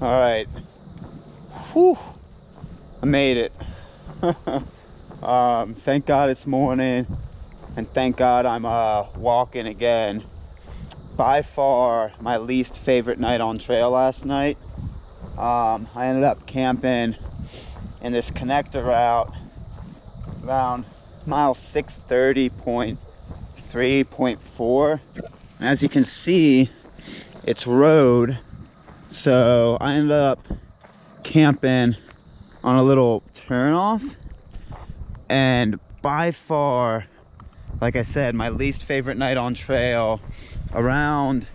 All right. Whew. I made it. Thank God it's morning, and thank God I'm walking again. By far my least favorite night on trail last night. I ended up camping in this connector route around mile 630.3.4. As you can see, it's road, so I ended up camping on a little turnoff, and by far, like I said, my least favorite night on trail. Around,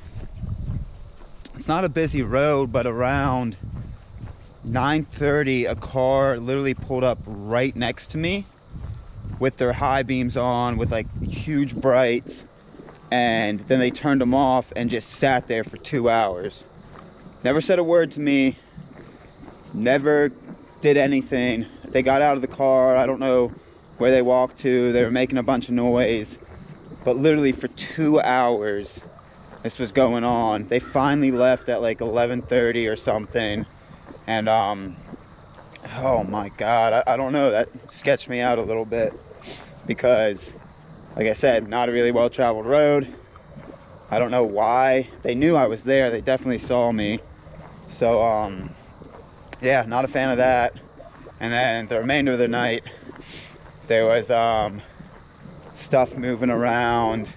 it's not a busy road, but around 9:30 a car literally pulled up right next to me with their high beams on, with like huge brights, and then they turned them off and just sat there for 2 hours. Never said a word to me, never did anything. They got out of the car, I don't know where they walked to, they were making a bunch of noise, but literally for 2 hours this was going on. They finally left at like 11:30 or something, and oh my God, I don't know, that sketched me out a little bit, because like I said, not a really well-traveled road. I don't know why. They knew I was there, they definitely saw me, so yeah, not a fan of that. And then the remainder of the night, there was stuff moving around,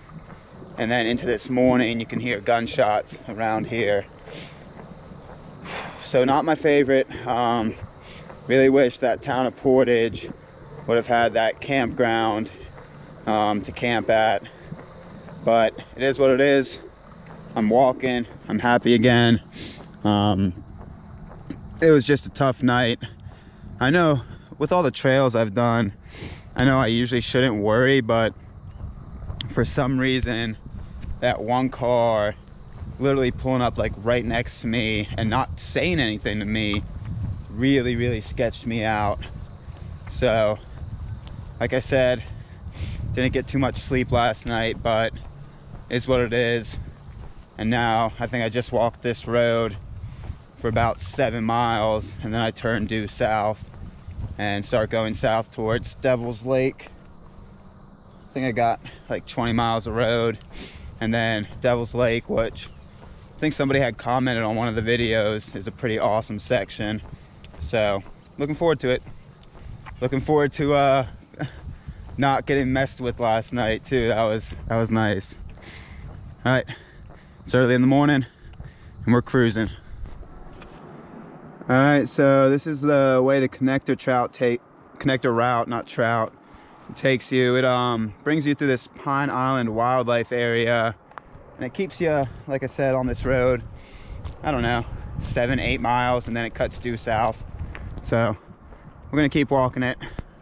and then into this morning you can hear gunshots around here. So not my favorite. Really wish that town of Portage would have had that campground to camp at, but it is what it is. I'm walking, I'm happy again. It was just a tough night. I know with all the trails I've done, I know I usually shouldn't worry, but for some reason that one car literally pulling up like right next to me and not saying anything to me really sketched me out. So like I said, didn't get too much sleep last night, but it's what it is. And now I think I just walked this road for about 7 miles, and then I turn due south and start going south towards Devil's Lake. I think I got like 20 miles of road, and then Devil's Lake, which I think somebody had commented on one of the videos, is a pretty awesome section. So looking forward to it. Looking forward to not getting messed with last night too. That was nice. All right, it's early in the morning and we're cruising. All right, so this is the way the connector route takes you. It brings you through this Pine Island wildlife area, and it keeps you, like I said, on this road, I don't know, 7-8 miles, and then it cuts due south. So we're gonna keep walking it.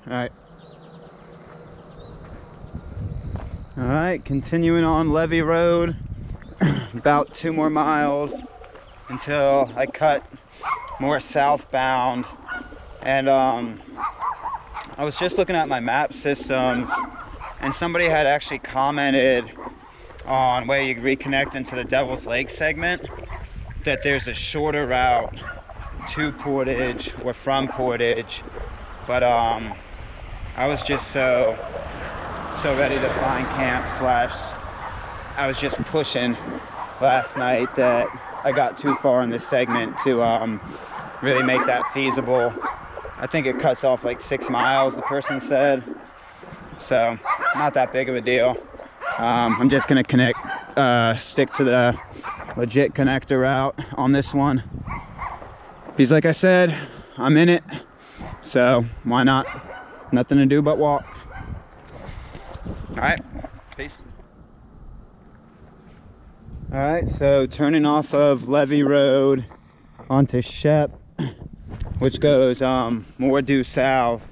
All right, continuing on Levee Road, about 2 more miles until I cut more southbound. And I was just looking at my map systems, and somebody had actually commented on where you reconnect into the Devil's Lake segment, that there's a shorter route to Portage or from Portage, but I was just so ready to find camp / I was just pushing last night that I got too far in this segment to really make that feasible. I think it cuts off like 6 miles, the person said, so not that big of a deal. I'm just gonna stick to the legit connector route on this one, because like I said, I'm in it, so why not? Nothing to do but walk. All right, peace. All right, so turning off of Levee Road onto Shep, which goes more due south,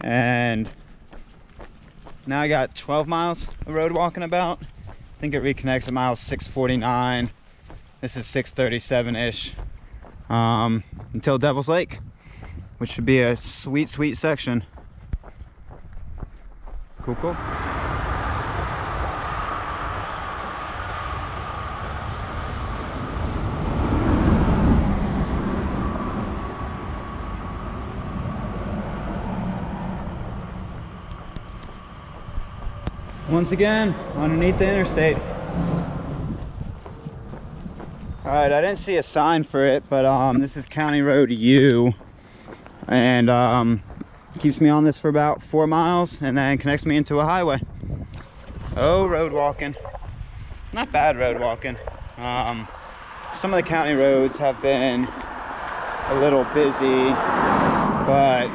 and now I got 12 miles of road walking about. I think it reconnects at mile 649. This is 637-ish until Devil's Lake, which should be a sweet section. Cool. Once again, underneath the interstate. Alright, I didn't see a sign for it, but this is County Road U. And keeps me on this for about 4 miles and then connects me into a highway. Oh, road walking. Not bad road walking. Some of the county roads have been a little busy, but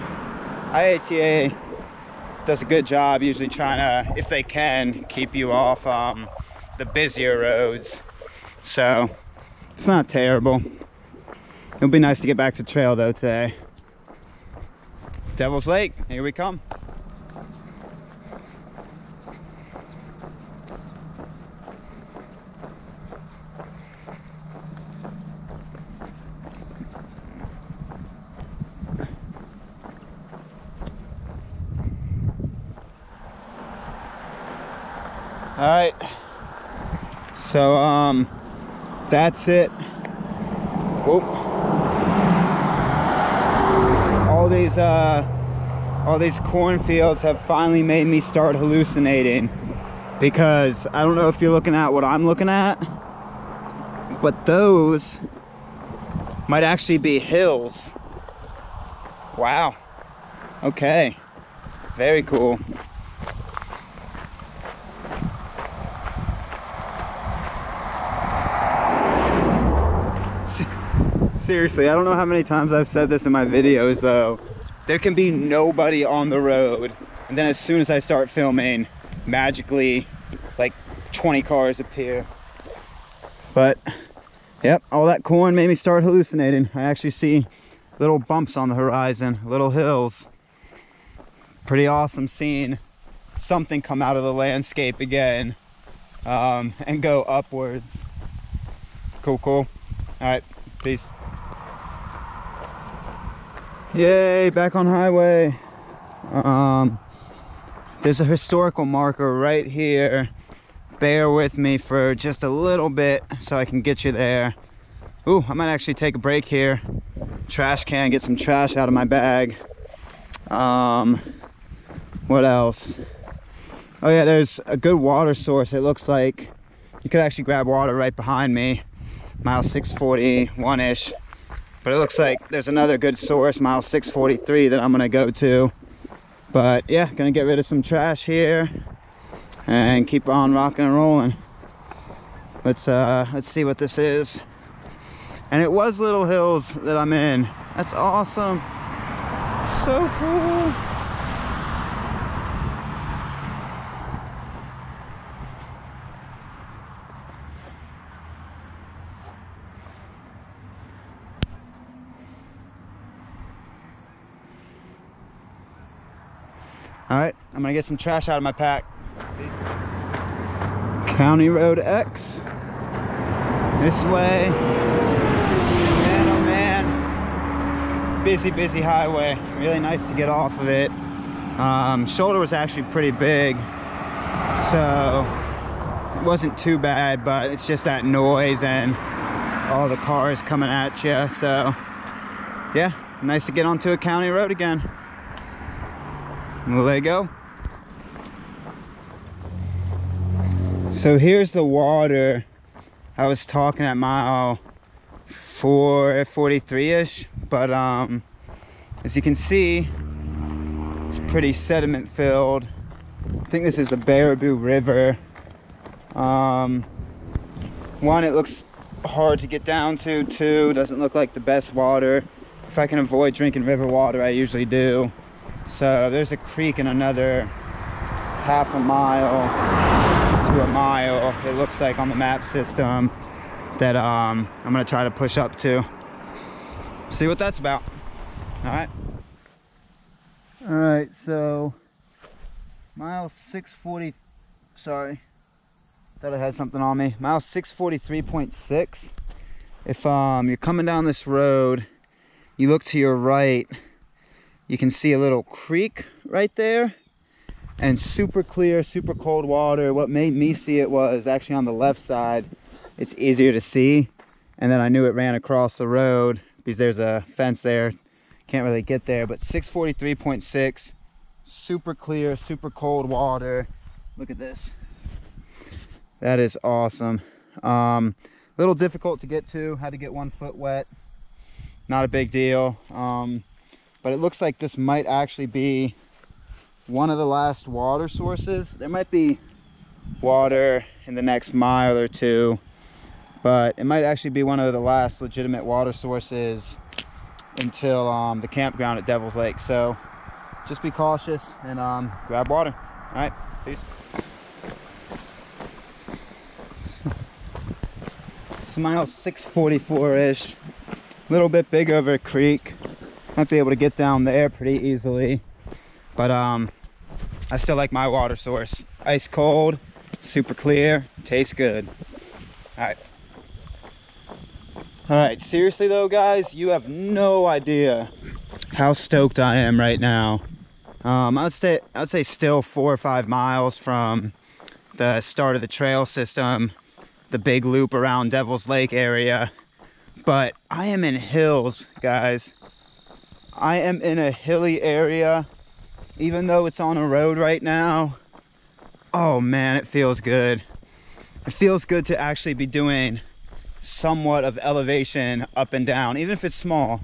IATA does a good job usually trying to, if they can, keep you off the busier roads. So it's not terrible. It'll be nice to get back to trail though today. Devil's Lake, here we come. All right, so that's it. Whoop. All these cornfields have finally made me start hallucinating, because I don't know if you're looking at what I'm looking at, but those might actually be hills. Wow. Okay. Very cool. Seriously, I don't know how many times I've said this in my videos though. There can be nobody on the road, and then as soon as I start filming, magically like 20 cars appear. But yep, all that corn made me start hallucinating. I actually see little bumps on the horizon, little hills. Pretty awesome seeing something come out of the landscape again and go upwards. Cool. All right, peace. Yay, back on highway. There's a historical marker right here. Bear with me for just a little bit so I can get you there. Ooh, I might actually take a break here. Trash can, get some trash out of my bag. What else? Oh yeah, there's a good water source. It looks like you could actually grab water right behind me. Mile 641-ish. But it looks like there's another good source, mile 643, that I'm gonna go to. But yeah, gonna get rid of some trash here and keep on rocking and rolling. Let's see what this is. And it was Little Hills that I'm in. That's awesome. So cool. All right, I'm gonna get some trash out of my pack. Peace. County Road X. This way. Man, oh man. Busy highway. Really nice to get off of it. Shoulder was actually pretty big, so it wasn't too bad, but it's just that noise and all the cars coming at you. So yeah, nice to get onto a county road again. There you go. So here's the water. I was talking at mile 443-ish, but as you can see, it's pretty sediment filled. I think this is the Baraboo River. One, it looks hard to get down to. Two, doesn't look like the best water. If I can avoid drinking river water, I usually do. So there's a creek in another half a mile to a mile, it looks like on the map system, that I'm gonna try to push up to. See what that's about. All right, so mile 640, sorry, thought I had something on me. Mile 643.6. If you're coming down this road, you look to your right, you can see a little creek right there, and super clear, super cold water. What made me see it was actually on the left side. It's easier to see, and then I knew it ran across the road because there's a fence there. Can't really get there, but 643.6, super clear, super cold water. Look at this. That is awesome. Little difficult to get to. Had to get 1 foot wet. Not a big deal. But it looks like this might actually be one of the last water sources. There might be water in the next mile or two, but it might actually be one of the last legitimate water sources until the campground at Devil's Lake. So just be cautious and grab water. All right, peace. So mile 644-ish, a little bit big over a creek. Might be able to get down there pretty easily, but I still like my water source. Ice cold, super clear, tastes good. All right, seriously though, guys, you have no idea how stoked I am right now. I'd say still 4 or 5 miles from the start of the trail system, the big loop around Devil's Lake area, but I am in hills, guys. I am in a hilly area, even though it's on a road right now. Oh man, it feels good. It feels good to actually be doing somewhat of elevation up and down, even if it's small,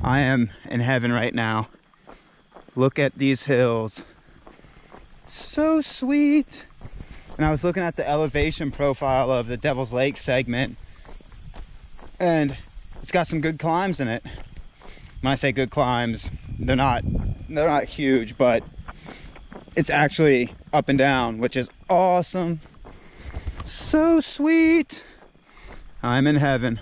I am in heaven right now. Look at these hills. So sweet. And I was looking at the elevation profile of the Devil's Lake segment, and it's got some good climbs in it. When I say good climbs, they're not huge, but it's actually up and down, which is awesome. So sweet. I'm in heaven.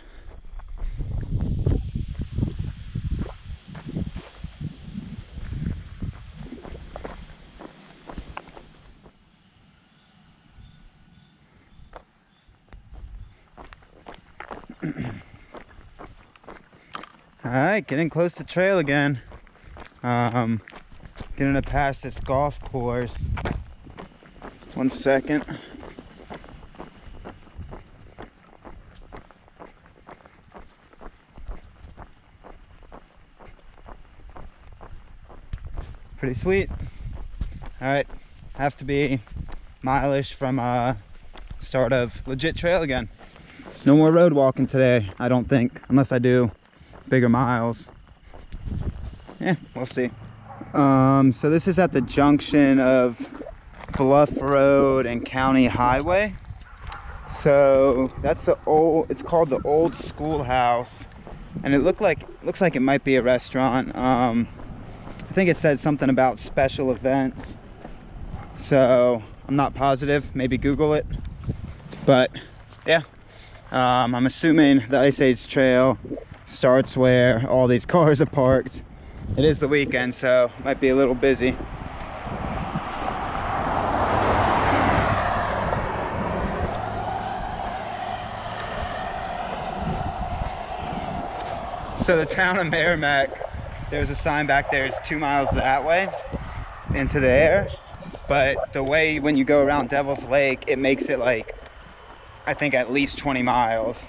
Alright, getting close to trail again. Getting to pass this golf course. 1 second. Pretty sweet. Alright, have to be mile-ish from start of legit trail again. No more road walking today, I don't think, unless I do bigger miles. Yeah, we'll see. So this is at the junction of Bluff Road and County Highway. So that's it's called the Old Schoolhouse, and it looks like it might be a restaurant. I think it said something about special events, so I'm not positive. Maybe Google it. But yeah, I'm assuming the Ice Age Trail starts where all these cars are parked. It is the weekend, so it might be a little busy. So the town of Merrimac, there's a sign back there, it's 2 miles that way into the air, but the way when you go around Devil's Lake, it makes it like, I think at least 20 miles.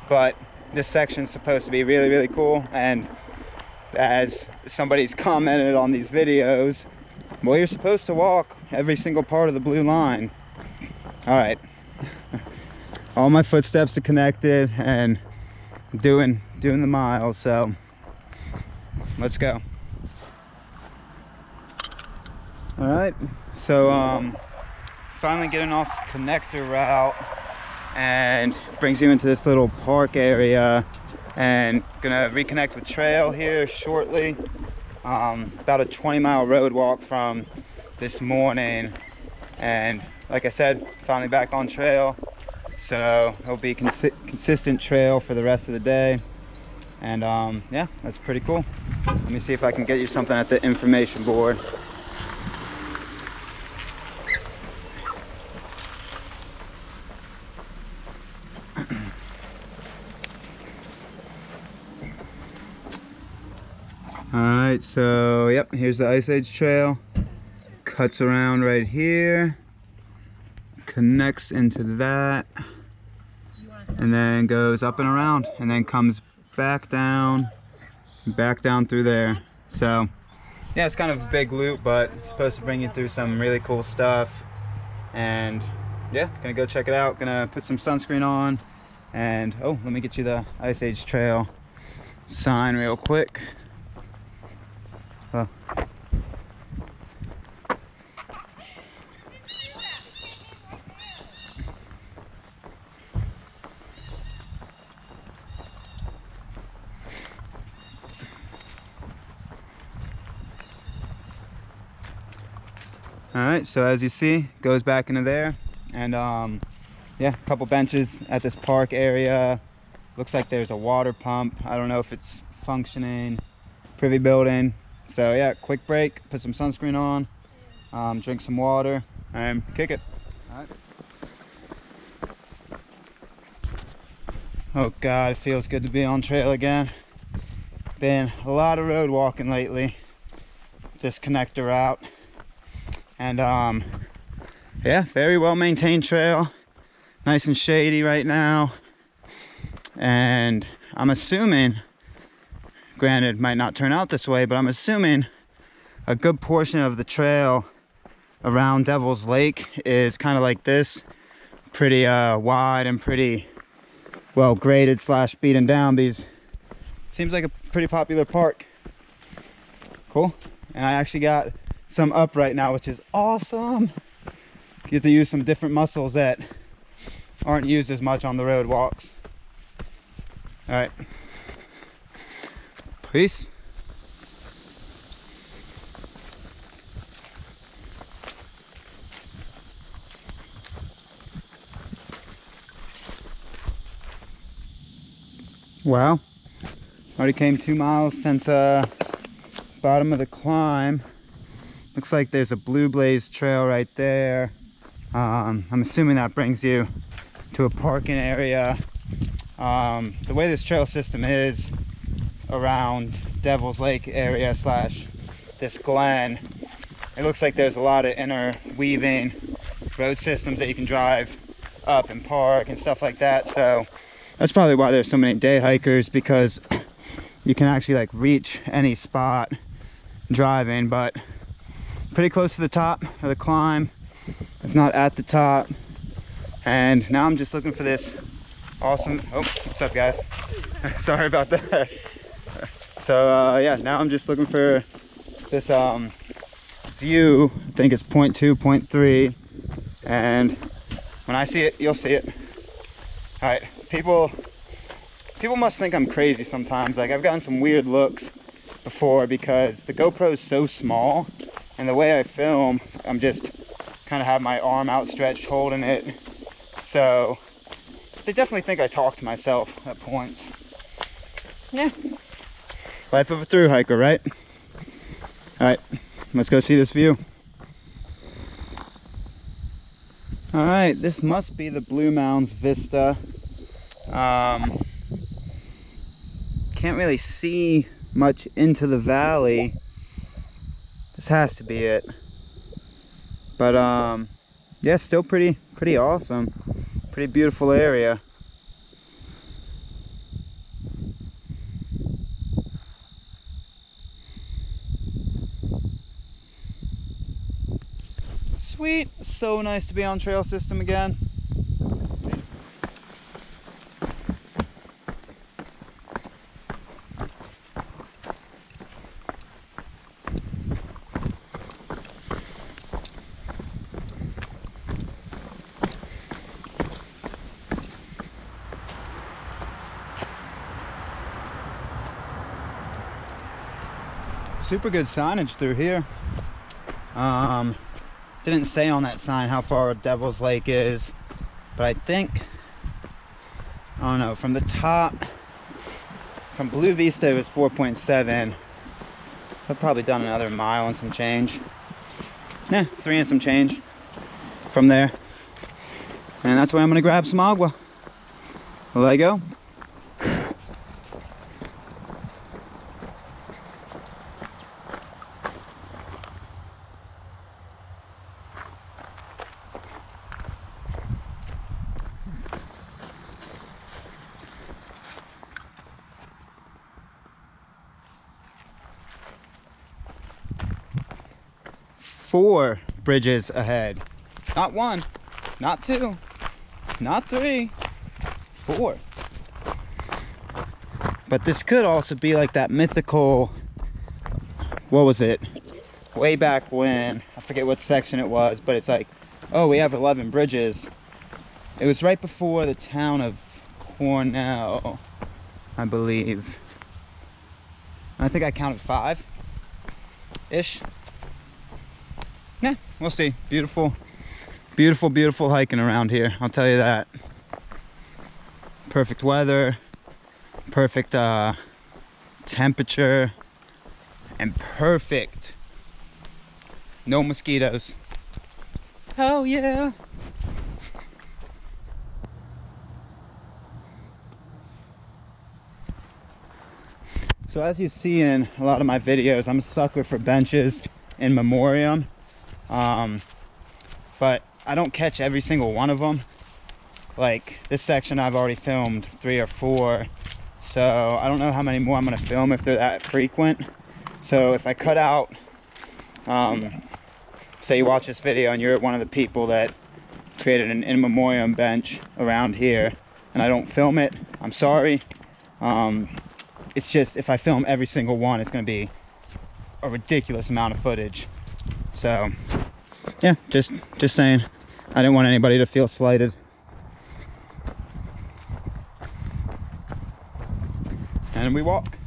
But this section's supposed to be really, really cool, and as somebody's commented on these videos, well, you're supposed to walk every single part of the blue line. All right, all my footsteps are connected and doing the miles, so let's go. All right, so finally getting off the connector route, and brings you into this little park area, and gonna reconnect with trail here shortly. About a 20-mile road walk from this morning, and like I said, finally back on trail, so it'll be consistent trail for the rest of the day. And yeah, that's pretty cool. Let me see if I can get you something at the information board. Alright, so yep, here's the Ice Age Trail. Cuts around right here, connects into that, and then goes up and around, and then comes back down through there. So yeah, it's kind of a big loop, but it's supposed to bring you through some really cool stuff. And yeah, gonna go check it out. Gonna put some sunscreen on. And oh, let me get you the Ice Age Trail sign real quick. Oh. All right, so as you see, goes back into there. And yeah, a couple benches at this park area. Looks like there's a water pump. I don't know if it's functioning. Privy building. So yeah, quick break, put some sunscreen on, drink some water, and kick it. All right. Oh God, it feels good to be on trail again. Been a lot of road walking lately, this connector route. And yeah, very well maintained trail, nice and shady right now. And I'm assuming, granted, might not turn out this way, but I'm assuming a good portion of the trail around Devil's Lake is kind of like this, pretty wide and pretty well graded / beaten down. Because seems like a pretty popular park. Cool. And I actually got some up right now, which is awesome. Get to use some different muscles that aren't used as much on the road walks. All right, peace. Wow, already came 2 miles since bottom of the climb. Looks like there's a Blue Blaze trail right there. I'm assuming that brings you to a parking area. The way this trail system is around Devil's Lake area / this glen, it looks like there's a lot of interweaving road systems that you can drive up and park and stuff like that. So that's probably why there's so many day hikers, because you can actually like reach any spot driving. But pretty close to the top of the climb, if not at the top. And now I'm just looking for this awesome, oh, what's up guys? Sorry about that. So yeah, now I'm just looking for this view. I think it's 0.2, 0.3, and when I see it, you'll see it. All right, people must think I'm crazy sometimes. Like, I've gotten some weird looks before because the GoPro is so small, and the way I film, I'm just kind of have my arm outstretched holding it. So they definitely think I talk to myself at points. Yeah. Life of a through hiker, right? All right, let's go see this view. All right, this must be the Blue Mounds Vista. Can't really see much into the valley. This has to be it. But yeah, still pretty awesome. Pretty beautiful area. Sweet, so nice to be on trail system again. Super good signage through here. Didn't say on that sign how far Devil's Lake is, but I think, I don't know, from the top, from Blue Vista it was 4.7. I've probably done another mile and some change. Yeah, 3 and some change from there. And that's where I'm gonna grab some agua. Let it go. 4 bridges ahead. Not 1, not 2, not 3, 4. But this could also be like that mythical, what was it? Way back when, I forget what section it was, but it's like, oh, we have 11 bridges. It was right before the town of Cornell, I believe. I think I counted 5-ish. Yeah, we'll see. Beautiful, beautiful, beautiful hiking around here, I'll tell you that. Perfect weather, perfect temperature, and perfect no mosquitoes. Hell yeah. So as you see in a lot of my videos, I'm a sucker for benches in memoriam, but I don't catch every single one of them. Like this section I've already filmed 3 or 4, so I don't know how many more I'm gonna film if they're that frequent. So if I cut out, say you watch this video and you're one of the people that created an in memoriam bench around here and I don't film it, I'm sorry. It's just if I film every single one, it's gonna be a ridiculous amount of footage. So yeah, just saying, I didn't want anybody to feel slighted. And we walk.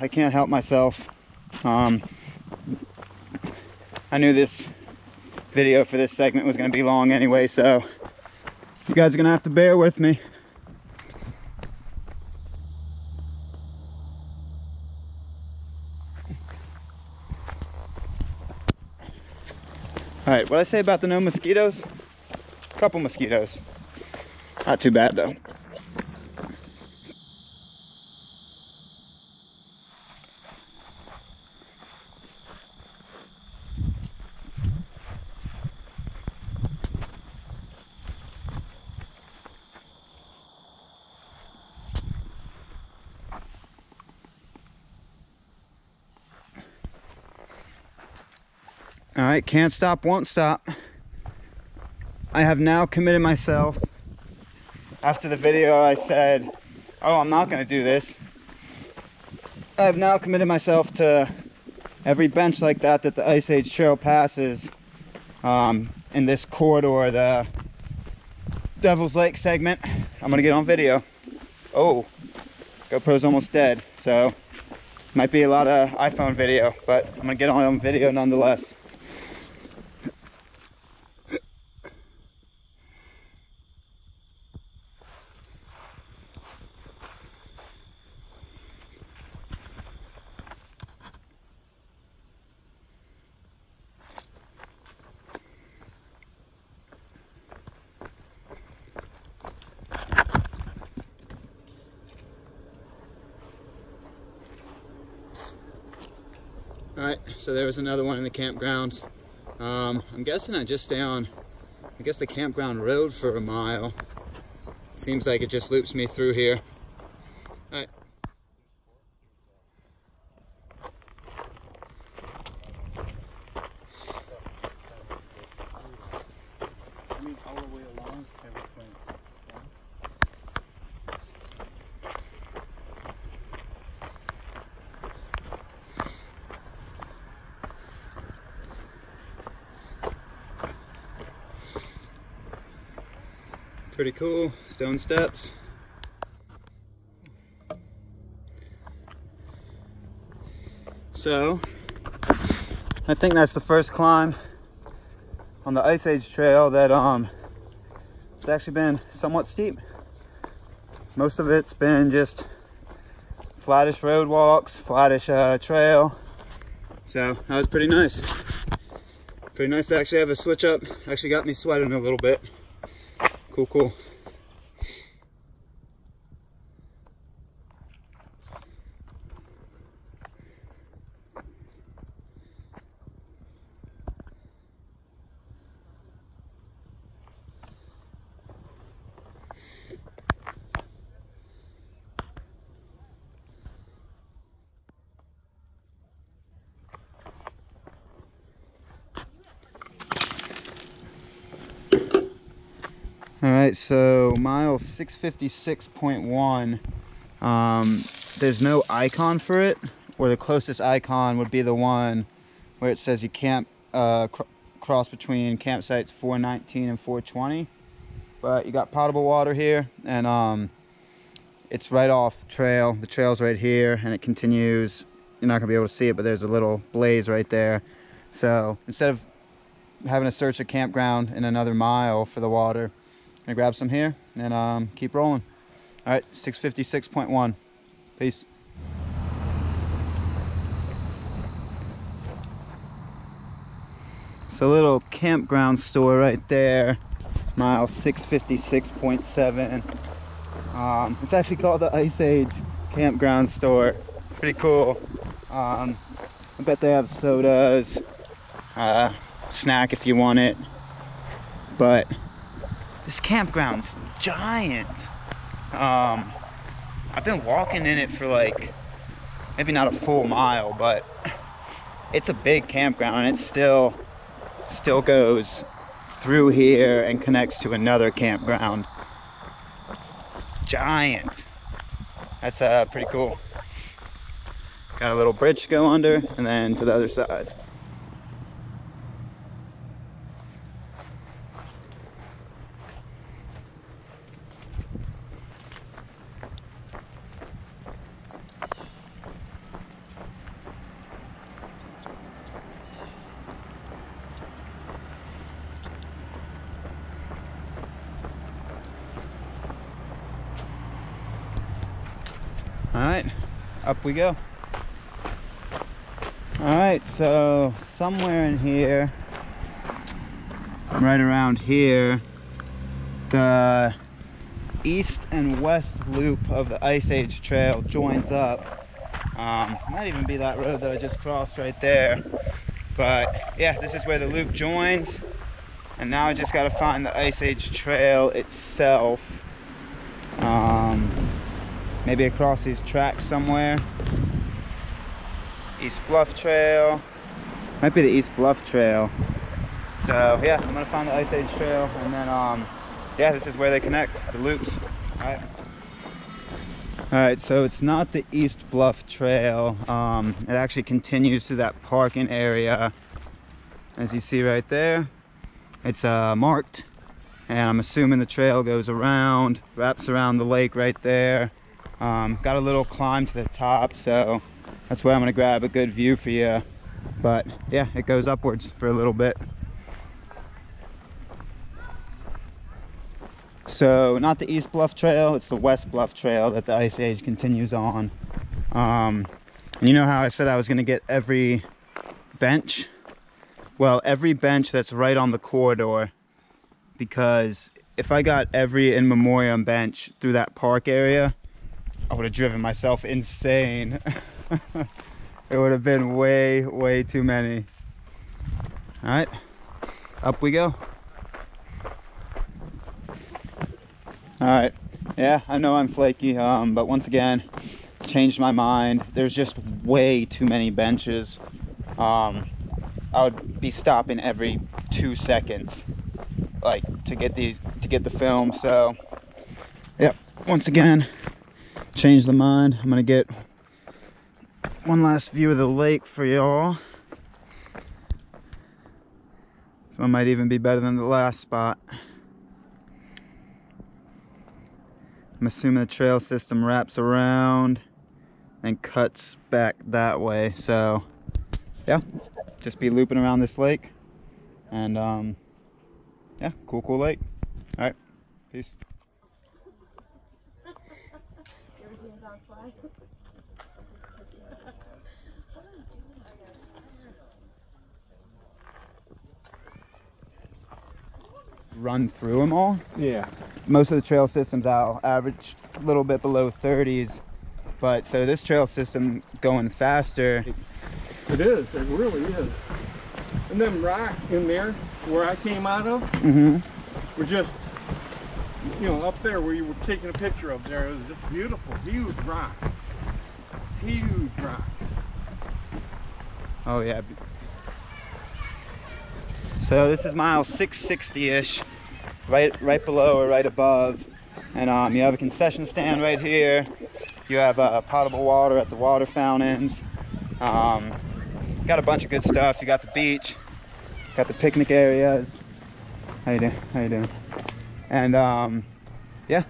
I can't help myself. I knew this video for this segment was going to be long anyway, so you guys are going to have to bear with me. Alright, what I say about the no mosquitoes? A couple mosquitoes. Not too bad though. All right, can't stop, won't stop. I have now committed myself. After the video I said, oh, I'm not gonna do this. I have now committed myself to every bench like that that the Ice Age Trail passes in this corridor, the Devil's Lake segment. I'm gonna get on video. Oh, GoPro's almost dead, so might be a lot of iPhone video, but I'm gonna get on video nonetheless. Alright, so there was another one in the campgrounds. I'm guessing I just stay on, I guess, the campground road for a mile. Seems like it just loops me through here. Alright. I mean, all the way along, everything. Pretty cool, stone steps. So, I think that's the first climb on the Ice Age Trail that it's actually been somewhat steep. Most of it's been just flattish road walks, flattish trail. So that was pretty nice. Pretty nice to actually have a switch up. Actually got me sweating a little bit. Cool, cool. Alright, so mile 656.1, there's no icon for it, or the closest icon would be the one where it says you can't cross between campsites 419 and 420, but you got potable water here, and it's right off trail. The trail's right here, and it continues. You're not going to be able to see it, but there's a little blaze right there. So instead of having to search a campground in another mile for the water, gonna grab some here and keep rolling. All right, 656.1. Peace. So a little campground store right there, mile 656.7. It's actually called the Ice Age Campground Store. Pretty cool. I bet they have sodas, snack if you want it, but this campground's giant. I've been walking in it for like, maybe not a full mile, but it's a big campground, and it still goes through here and connects to another campground. Giant. That's pretty cool. Got a little bridge to go under, and then to the other side. Alright, up we go. Alright, so somewhere in here, right around here, the east and west loop of the Ice Age Trail joins up. Might even be that road that I just crossed right there. But yeah, this is where the loop joins. And now I just gotta find the Ice Age Trail itself. Maybe across these tracks somewhere. East Bluff Trail. Might be the East Bluff Trail. So yeah, I'm gonna find the Ice Age Trail, and then yeah, this is where they connect, the loops. Alright, so it's not the East Bluff Trail. It actually continues to that parking area. As you see right there, it's marked, and I'm assuming the trail goes around, wraps around the lake right there. Got a little climb to the top, so that's where I'm gonna grab a good view for you. But yeah, it goes upwards for a little bit. So not the East Bluff Trail, it's the West Bluff Trail that the Ice Age continues on. And you know how I said I was gonna get every bench? Well, every bench that's right on the corridor, because if I got every in memoriam bench through that park area, I would have driven myself insane. It would have been way too many. All right, up we go. All right, yeah, I know I'm flaky, but once again, changed my mind. There's just way too many benches. I would be stopping every 2 seconds, like to get the film. So, yep, once again, changed the mind. I'm gonna get one last view of the lake for y'all. This one might even be better than the last spot. I'm assuming the trail system wraps around and cuts back that way. So yeah, just be looping around this lake, and yeah, cool lake. All right, peace. run through them all. Yeah. Most of the trail systems I'll average a little bit below 30s, but so this trail system going faster. It is, it really is. And them rocks in there where I came out of were just, you know, up there where you were taking a picture of there. It was just beautiful, huge rocks. Huge rocks. Oh yeah. So this is mile 660-ish, right below or right above, and you have a concession stand right here. You have potable water at the water fountains. Got a bunch of good stuff. You got the beach, got the picnic areas. How you doing? How you doing? And yeah,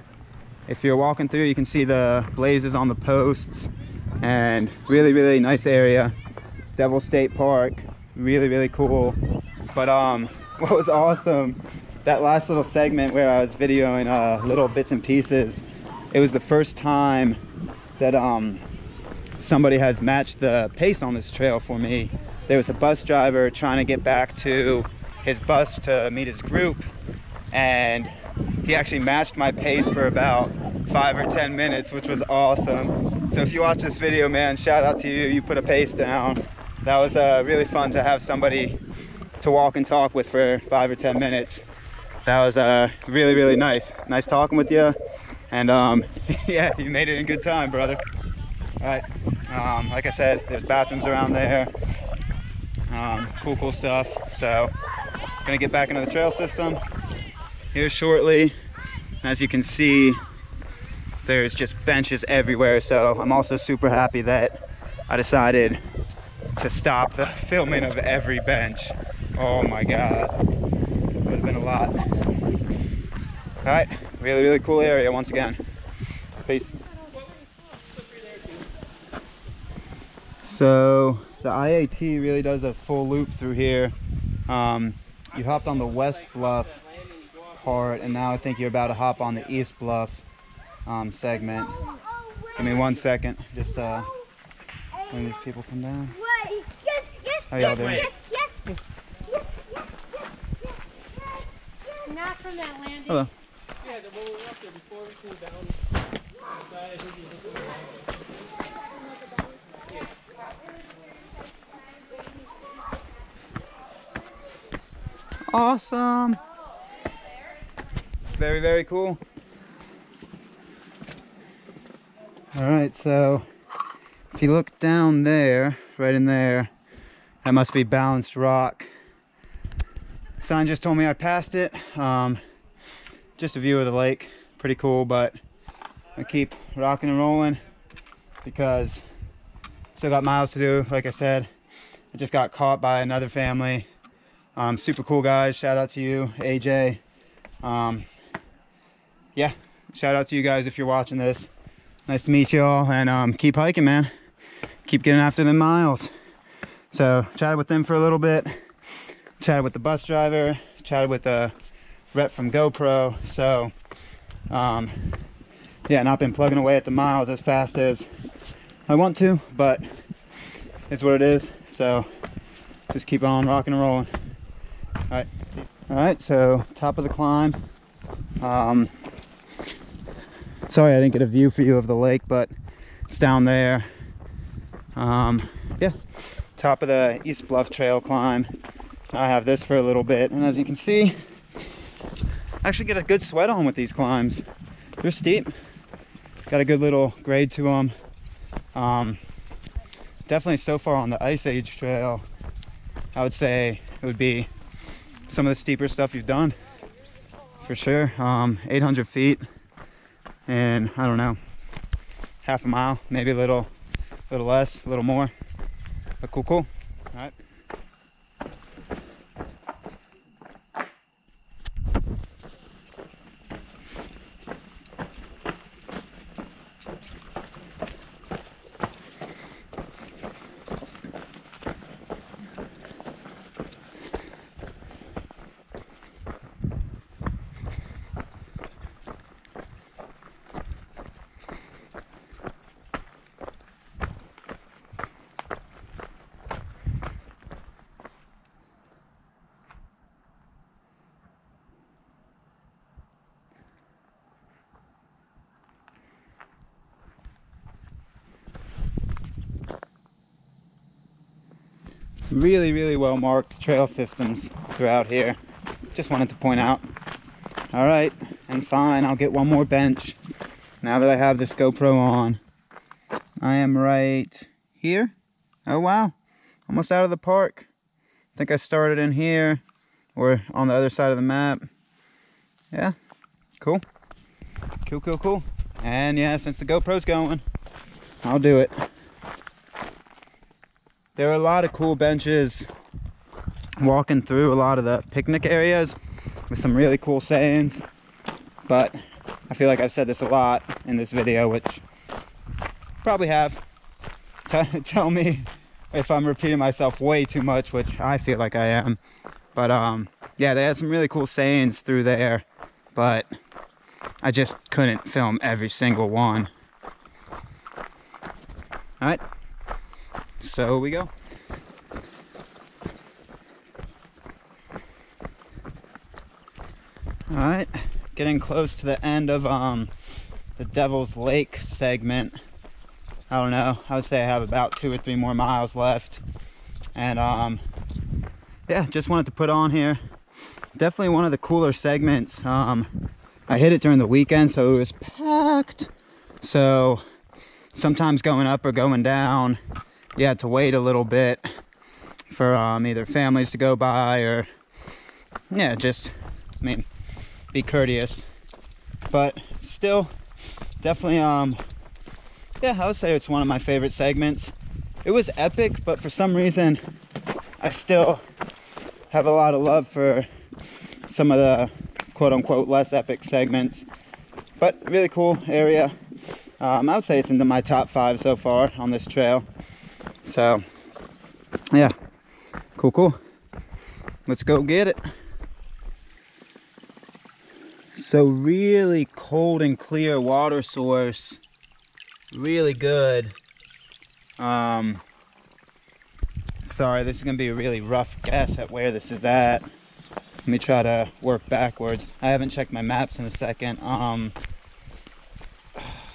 if you're walking through, you can see the blazes on the posts, and really nice area. Devil State Park, really cool. But what was awesome, that last little segment where I was videoing little bits and pieces, it was the first time that somebody has matched the pace on this trail for me. There was a bus driver trying to get back to his bus to meet his group, and he actually matched my pace for about 5 or 10 minutes, which was awesome. So if you watch this video, man, shout out to you. You put a pace down. That was really fun to have somebody to walk and talk with for 5 or 10 minutes. That was really nice. Nice talking with you. And yeah, you made it in good time, brother. All right, like I said, there's bathrooms around there. Cool stuff. So gonna get back into the trail system here shortly. As you can see, there's just benches everywhere. So I'm also super happy that I decided to stop the filming of every bench. Oh my God, would have been a lot. All right, really cool area once again. Peace. So the IAT really does a full loop through here. You hopped on the West Bluff part, and now I think you're about to hop on the East Bluff segment. Give me 1 second, just when these people come down. How y'all doing? Yes. Not from that landing. Hello. Yeah, when we went up there before we came down. Awesome. Very cool. All right, so if you look down there, right in there, that must be balanced rock. Sign just told me I passed it. Just a view of the lake, pretty cool, but I keep rocking and rolling because still got miles to do. Like I said, I just got caught by another family. Super cool guys. Shout out to you, AJ. Yeah, shout out to you guys if you're watching this. Nice to meet you all, and keep hiking, man. Keep getting after them miles. So chatted with them for a little bit, chatted with the bus driver, chatted with the rep from GoPro. So yeah, not been plugging away at the miles as fast as I want to, but it's what it is. So just keep on rocking and rolling. All right, so top of the climb. Sorry I didn't get a view for you of the lake, but it's down there. Yeah, top of the East Bluff trail climb. I have this for a little bit, and as you can see, I actually get a good sweat on with these climbs. They're steep, got a good little grade to them. Definitely so far on the Ice Age trail, I would say it would be some of the steeper stuff you've done, for sure. 800 feet and I don't know, half a mile, maybe a little less, a little more, but cool. All right. really well marked trail systems throughout here. Just wanted to point out. All right, and fine, I'll get one more bench now that I have this GoPro on. I am right here. Oh wow, almost out of the park. I think I started in here or on the other side of the map. Yeah, cool. Cool. And yeah, since the GoPro's going, I'll do it. There are a lot of cool benches walking through a lot of the picnic areas with some really cool sayings, but I feel like I've said this a lot in this video, which probably have. Tell me if I'm repeating myself way too much, which I feel like I am. But yeah, they had some really cool sayings through there, but I just couldn't film every single one. All right, so we go. All right, getting close to the end of the Devil's Lake segment. I don't know, I would say I have about 2 or 3 more miles left. And yeah, just wanted to put on here. Definitely one of the cooler segments. I hit it during the weekend, so it was packed. So sometimes going up or going down, you had to wait a little bit for either families to go by or, yeah, just, I mean, be courteous. But still, definitely, yeah, I would say it's one of my favorite segments. It was epic, but for some reason, I still have a lot of love for some of the quote-unquote less epic segments. But really cool area. I would say it's into my top 5 so far on this trail. So, yeah, cool. Let's go get it. So really cold and clear water source. Really good. Sorry, this is gonna be a really rough guess at where this is at. Let me try to work backwards. I haven't checked my maps in a second.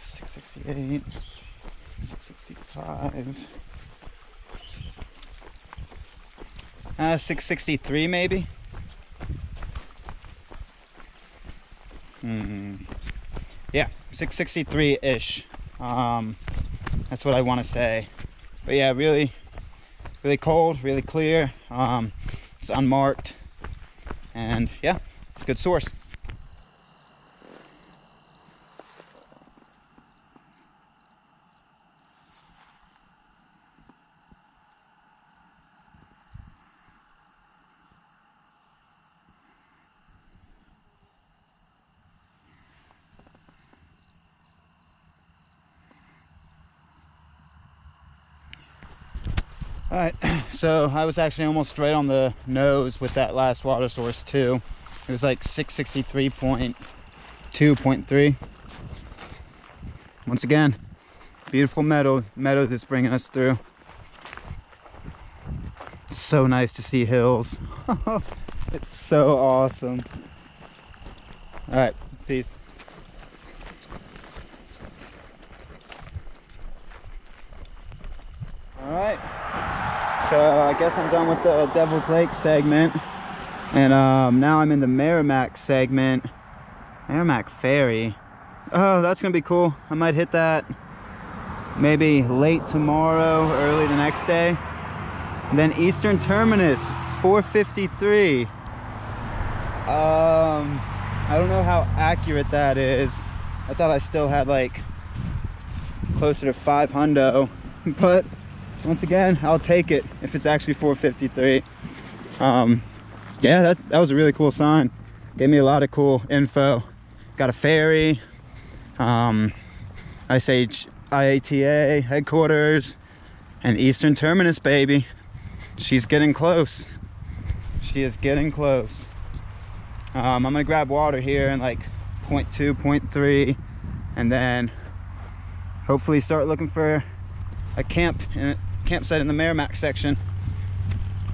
668, 665, 663 maybe. Yeah, 663-ish. That's what I want to say. But yeah, really cold, really clear. It's unmarked, and yeah, it's a good source. All right, so I was actually almost right on the nose with that last water source too. It was like 663.2.3. Once again, beautiful meadows it's bringing us through. So nice to see hills. It's so awesome. All right, peace. All right. So I guess I'm done with the Devil's Lake segment, and now I'm in the Merrimac segment. Merrimac Ferry. Oh, that's gonna be cool. I might hit that maybe late tomorrow, early the next day. And then Eastern Terminus, 453. I don't know how accurate that is. I thought I still had like closer to 500, but once again, I'll take it if it's actually 453. Yeah, that was a really cool sign. Gave me a lot of cool info. Got a ferry, IATA headquarters, and Eastern Terminus, baby. She's getting close. She is getting close. I'm gonna grab water here in like 0.2, 0.3, and then hopefully start looking for a campsite in the Merrimac section.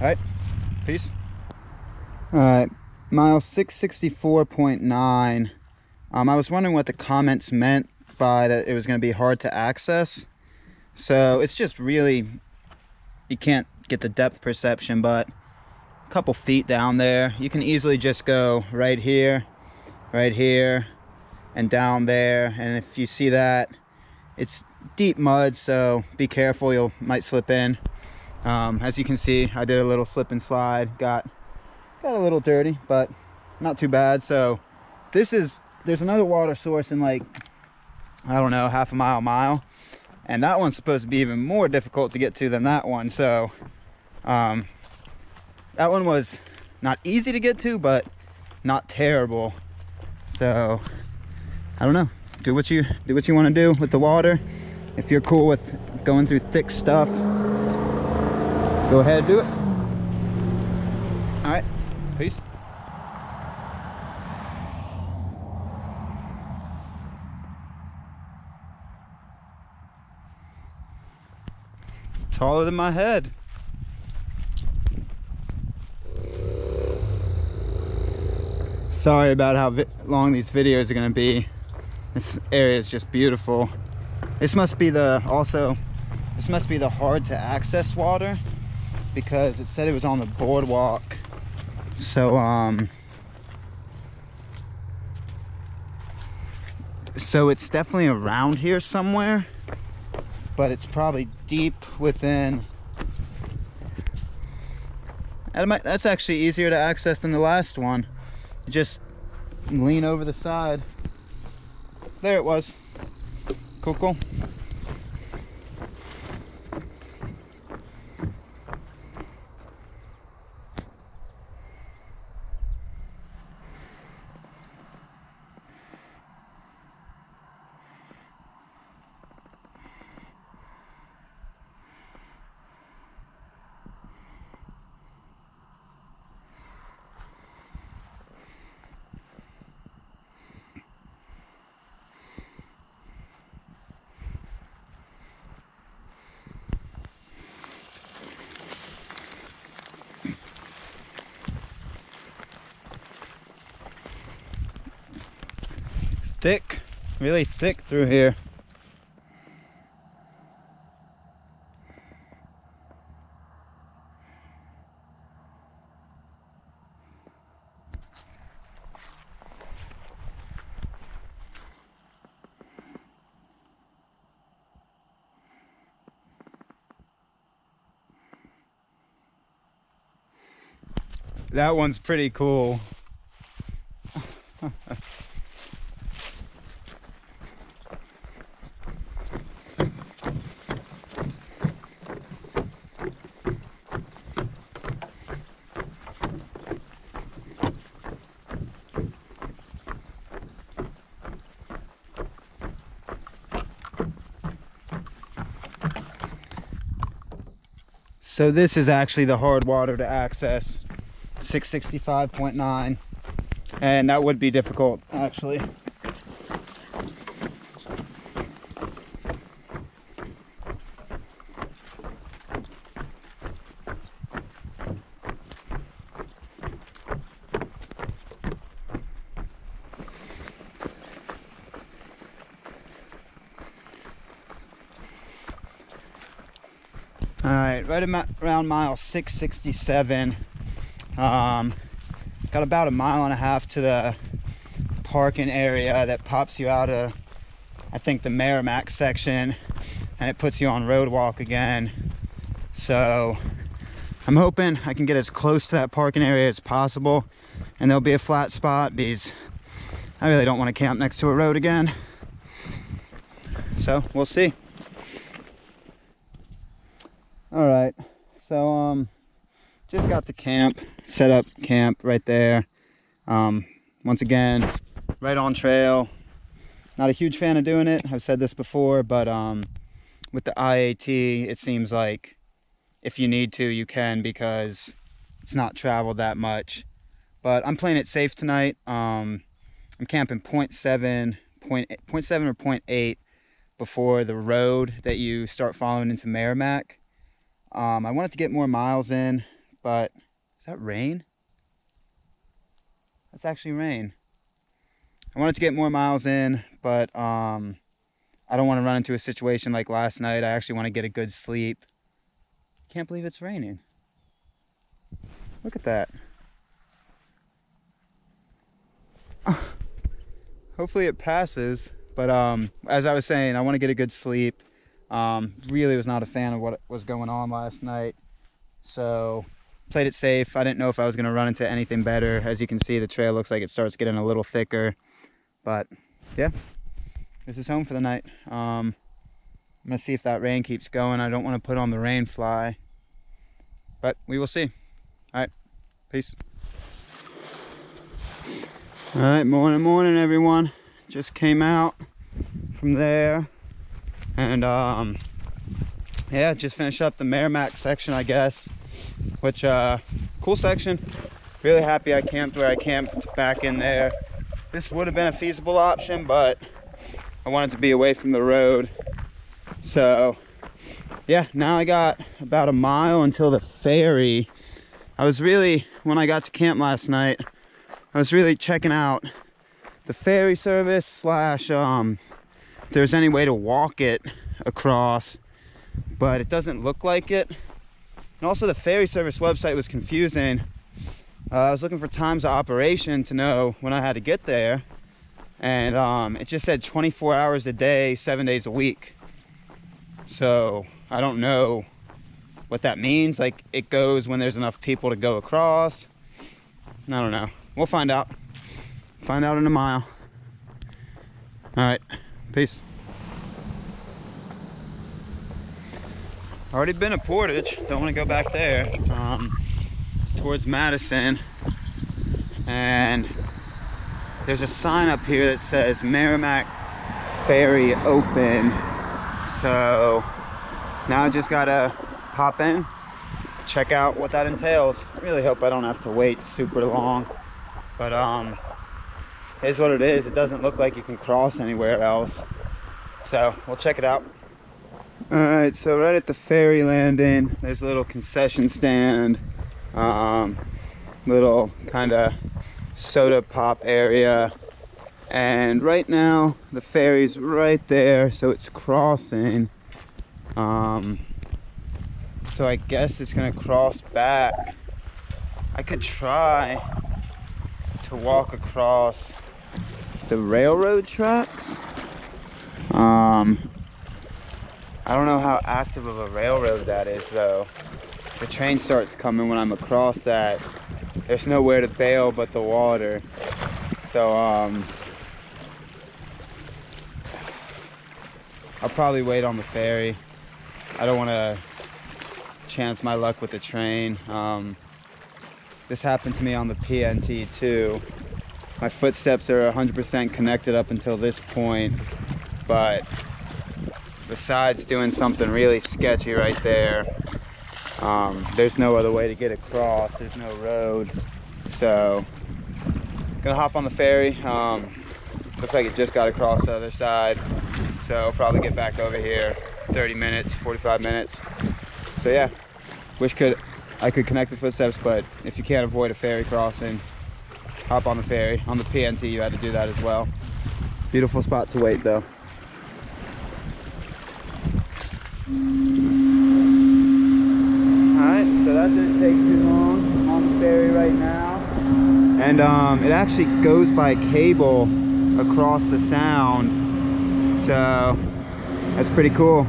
All right, peace. All right, mile 664.9. I was wondering what the comments meant by that it was going to be hard to access. So it's just really, you can't get the depth perception, but a couple feet down there. You can easily just go right here, and down there. And if you see that, it's deep mud, so be careful, you might slip in. As you can see, I did a little slip and slide, got a little dirty, but not too bad. So there's another water source in, like, I don't know, half a mile, and that one's supposed to be even more difficult to get to than that one. So that one was not easy to get to, but not terrible. So I don't know, do what you want to do with the water. If you're cool with going through thick stuff, go ahead and do it. All right, peace. Taller than my head. Sorry about how long these videos are going to be. This area is just beautiful. This must be the hard to access water, because it said it was on the boardwalk. So so it's definitely around here somewhere, but it's probably deep within. That's actually easier to access than the last one. You just lean over the side. There it was. Cool. Thick, really thick through here. That one's pretty cool. So this is actually the hard water to access, 665.9, and that would be difficult actually. All right, right around mile 667. Got about 1.5 miles to the parking area that pops you out of, I think, the Merrimac section, and it puts you on road walk again. So I'm hoping I can get as close to that parking area as possible, and there'll be a flat spot because I really don't want to camp next to a road again. So we'll see. All right, so just got to camp, set up camp right there. Once again, right on trail. Not a huge fan of doing it, I've said this before, but with the IAT, it seems like if you need to, you can, because it's not traveled that much. But I'm playing it safe tonight. I'm camping 0.7 or 0.8 before the road that you start following into Merrimac. I wanted to get more miles in, but is that rain? That's actually rain. I wanted to get more miles in, but I don't want to run into a situation like last night. I actually want to get a good sleep. Can't believe it's raining. Look at that. Hopefully it passes, but as I was saying, I want to get a good sleep. Really was not a fan of what was going on last night, so played it safe. I didn't know if I was going to run into anything better. As you can see, the trail looks like it starts getting a little thicker, but yeah, this is home for the night. I'm gonna see if that rain keeps going. I don't want to put on the rain fly, but we will see. All right, peace. All right, morning everyone. Just came out from there, and yeah, just finished up the Merrimac section, I guess, which cool section. Really happy I camped where I camped back in there. This would have been a feasible option, but I wanted to be away from the road. So yeah, now I got about a mile until the ferry. I was really, when I got to camp last night, I was really checking out the ferry service slash if there's any way to walk it across, but it doesn't look like it. And also the ferry service website was confusing. I was looking for times of operation to know when I had to get there, and it just said 24 hours a day, 7 days a week. So I don't know what that means. Like, it goes when there's enough people to go across. I don't know. We'll find out. Find out in a mile. All right, peace. Already been at Portage. Don't want to go back there. Towards Madison, and there's a sign up here that says Merrimac Ferry open. So now I just gotta pop in, check out what that entails. I really hope I don't have to wait super long, but it is what it is. It doesn't look like you can cross anywhere else, so we'll check it out. All right, so right at the ferry landing, there's a little concession stand, little kind of soda pop area, and right now the ferry's right there, so it's crossing. So I guess it's gonna cross back. I could try to walk across the railroad tracks. I don't know how active of a railroad that is though. The train starts coming when I'm across that. There's nowhere to bail but the water. So I'll probably wait on the ferry. I don't want to chance my luck with the train. This happened to me on the PNT too. My footsteps are 100% connected up until this point, but besides doing something really sketchy right there, there's no other way to get across. There's no road, so gonna hop on the ferry. Looks like it just got across the other side, so I'll probably get back over here 30 minutes, 45 minutes. So yeah, wish I could connect the footsteps, but if you can't avoid a ferry crossing, hop on the ferry. On the PNT you had to do that as well. Beautiful spot to wait though. Alright, so that didn't take too long. I'm on the ferry right now, and it actually goes by cable across the sound, so that's pretty cool.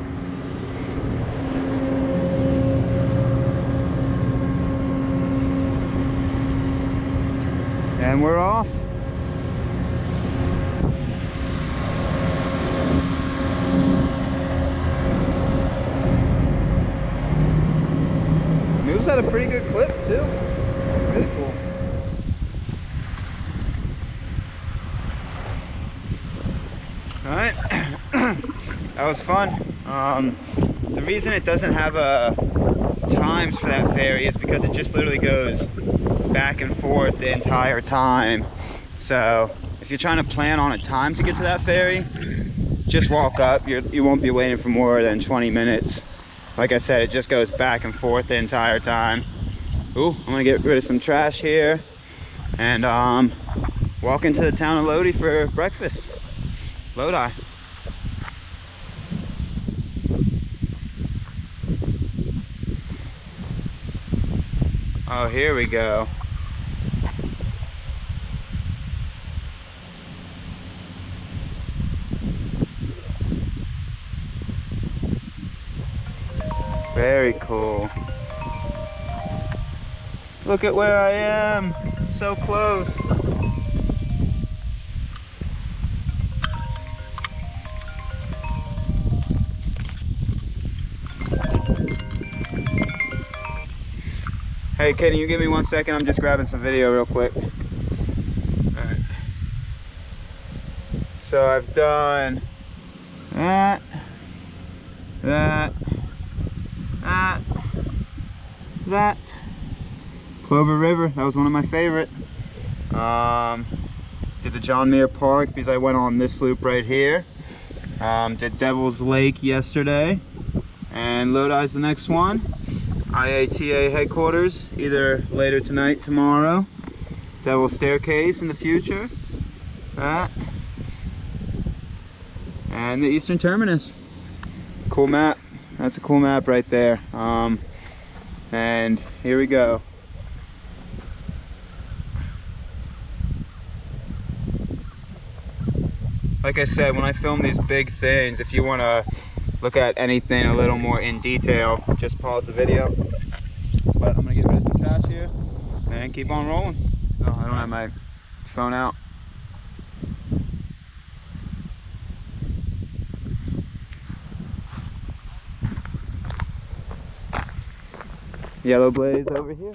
And we're off. Moves at a pretty good clip too. Really cool. All right, that was fun. The reason it doesn't have times for that ferry is because it just literally goes back and forth the entire time. So if you're trying to plan on a time to get to that ferry, just walk up. You won't be waiting for more than 20 minutes. Like I said, it just goes back and forth the entire time. Ooh, I'm gonna get rid of some trash here and walk into the town of Lodi for breakfast. Lodi. Oh, here we go. Very cool. Look at where I am. So close. Hey, Kenny, you give me 1 second? I'm just grabbing some video real quick. Alright. So I've done that, that. Clover River, that was one of my favorite. Did the John Muir Park because I went on this loop right here. Did Devil's Lake yesterday, and Lodi's the next one. IATA headquarters, either later tonight, tomorrow. Devil's Staircase in the future. That. And the Eastern Terminus. Cool map. That's a cool map right there. And here we go. Like I said, when I film these big things, if you want to look at anything a little more in detail, just pause the video. But I'm going to get rid of some trash here and keep on rolling. Oh, I don't have my phone out. Yellow blaze over here.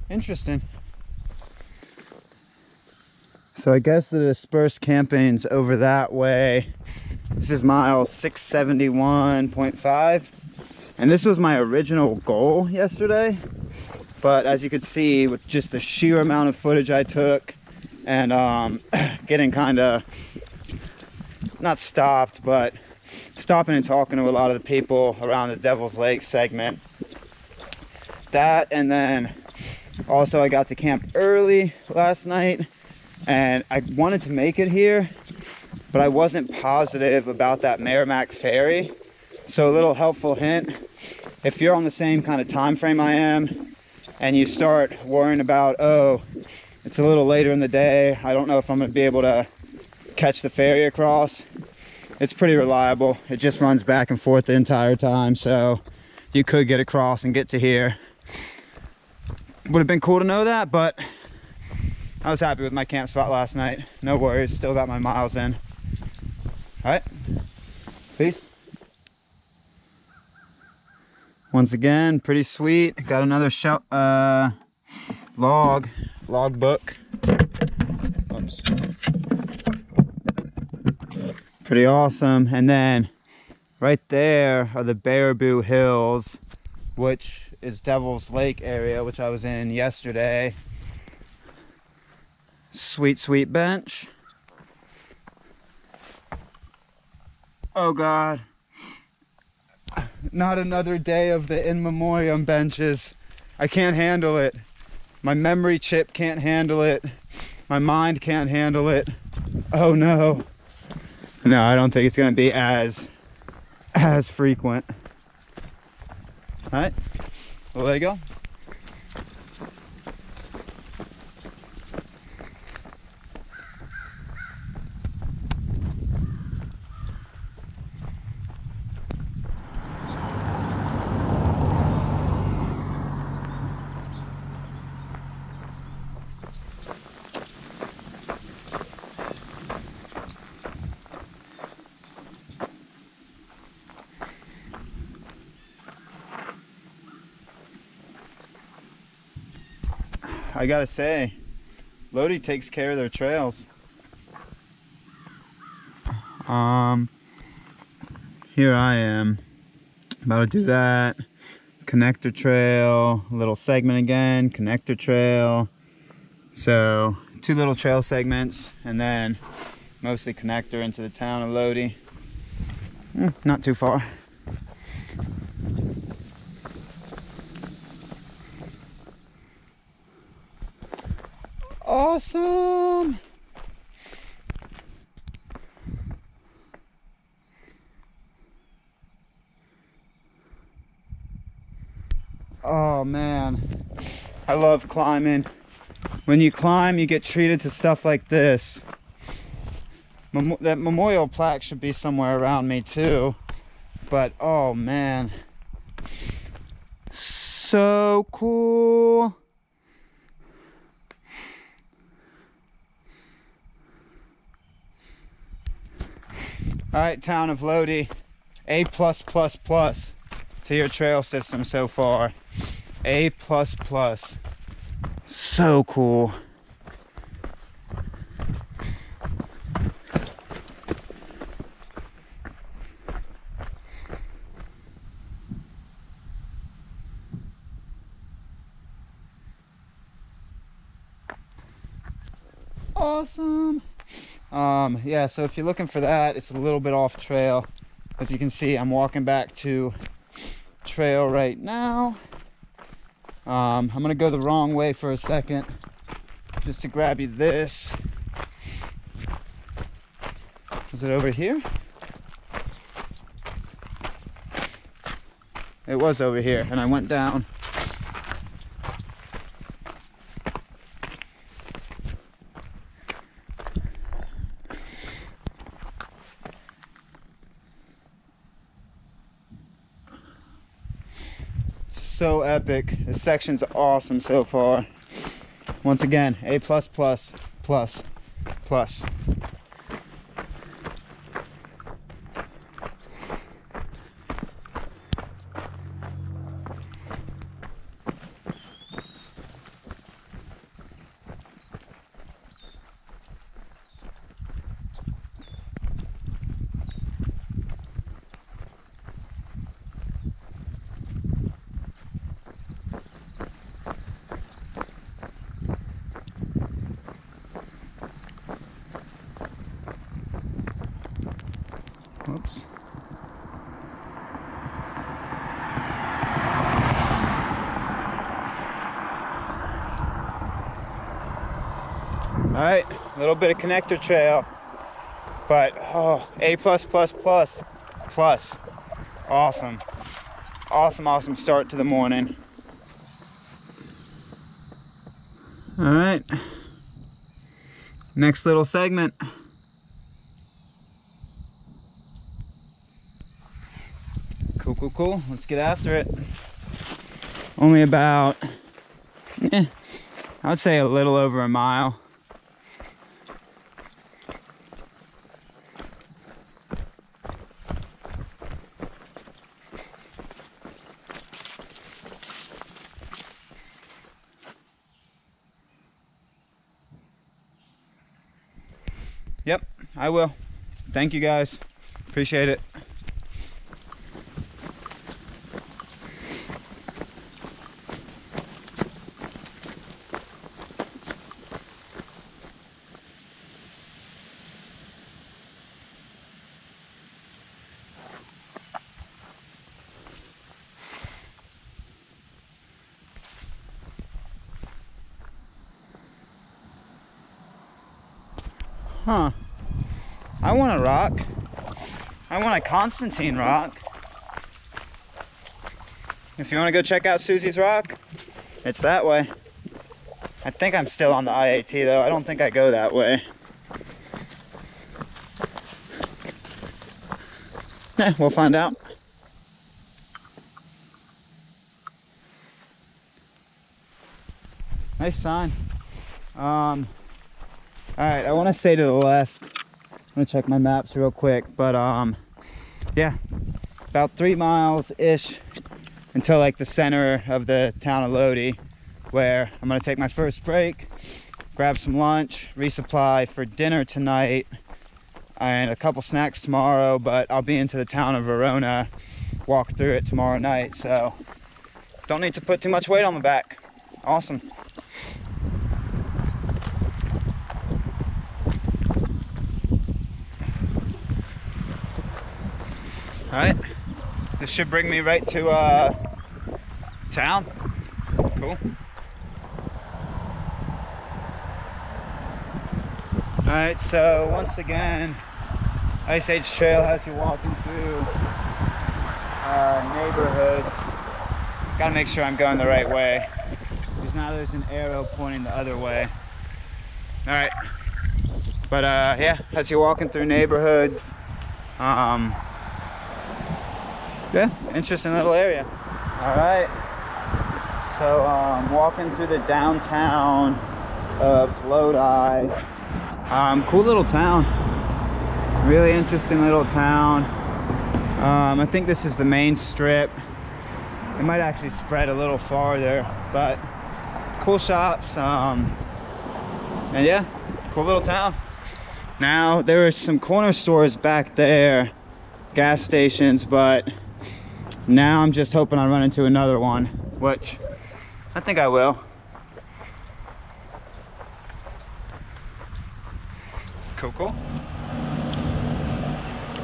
Interesting. So I guess the dispersed camping's over that way. This is mile 671.5, and this was my original goal yesterday, but as you could see, with just the sheer amount of footage I took and getting kind of not stopped, but stopping and talking to a lot of the people around the Devil's Lake segment, that, and then also I got to camp early last night, and I wanted to make it here, but I wasn't positive about that Merrimac Ferry. So a little helpful hint, if you're on the same kind of time frame I am and you start worrying about, oh, it's a little later in the day, I don't know if I'm going to be able to catch the ferry across, it's pretty reliable. It just runs back and forth the entire time, so you could get across and get to here. Would have been cool to know that, but I was happy with my camp spot last night. No worries, still got my miles in. All right, peace. Once again, pretty sweet. Got another log book. Oops. Pretty awesome. And then right there are the Baraboo Hills, which is Devil's Lake area, which I was in yesterday. Sweet, sweet bench. Oh God. Not another day of the in memoriam benches. I can't handle it. My memory chip can't handle it. My mind can't handle it. Oh no. No, I don't think it's gonna be as frequent. All right, well, there you go. I gotta say, Lodi takes care of their trails. Here I am, about to do that. Connector trail, little segment again, connector trail. So 2 little trail segments, and then mostly connector into the town of Lodi. Not too far. Awesome. Oh man, I love climbing. When you climb, you get treated to stuff like this. That memorial plaque should be somewhere around me too. But oh man, so cool. All right, town of Lodi, A+++ to your trail system so far. A++. So cool. Awesome. Yeah, so if you're looking for that, it's a little bit off trail. As you can see, I'm walking back to trail right now. I'm gonna go the wrong way for a second just to grab you this. Is it over here? It was over here, and I went down. So epic. This section's awesome so far. Once again, A+++++. Oops. All right, a little bit of connector trail, but oh, A++++. Awesome. Awesome start to the morning. All right, next little segment. Cool. Let's get after it. Only about, I would say a little over a mile. Yep, I will. Thank you guys. Appreciate it. Huh. I want a rock. I want a Constantine rock. If you want to go check out Susie's rock, it's that way. I think I'm still on the IAT though. I don't think I go that way. We'll find out. Nice sign. Alright, I want to say to the left. I'm gonna check my maps real quick, but yeah, about 3 miles ish until like the center of the town of Lodi. where I'm gonna take my first break, grab some lunch, resupply for dinner tonight, and a couple snacks tomorrow, but I'll be into the town of Verona, walk through it tomorrow night, so don't need to put too much weight on the back. Awesome. All right, this should bring me right to town. Cool. All right, so once again, Ice Age Trail has you walking through neighborhoods. Gotta make sure I'm going the right way, because now there's an arrow pointing the other way. All right, but yeah, as you're walking through neighborhoods, yeah, interesting little area. All right, so walking through the downtown of Lodi. Cool little town, really interesting little town. I think this is the main strip. It might actually spread a little farther, but cool shops, and yeah, cool little town. Now there are some corner stores back there, gas stations, but now I'm just hoping I run into another one, which I think I will. Cool, cool.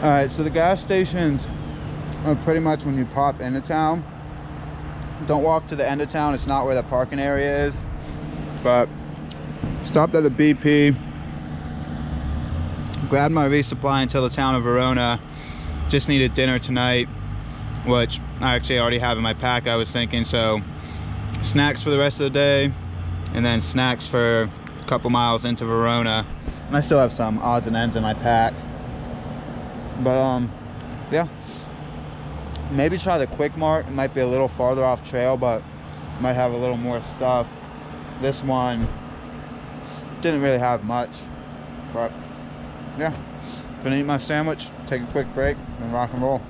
All right, so the gas stations are pretty much when you pop into town. Don't walk to the end of town, it's not where the parking area is. But stopped at the BP, grabbed my resupply until the town of Verona. Just needed dinner tonight, which I actually already have in my pack, I was thinking. So snacks for the rest of the day, and then snacks for a couple miles into Verona. And I still have some odds and ends in my pack. But yeah, maybe try the Quick Mart. It might be a little farther off trail, but might have a little more stuff. This one didn't really have much, but yeah, gonna eat my sandwich, take a quick break, and rock and roll.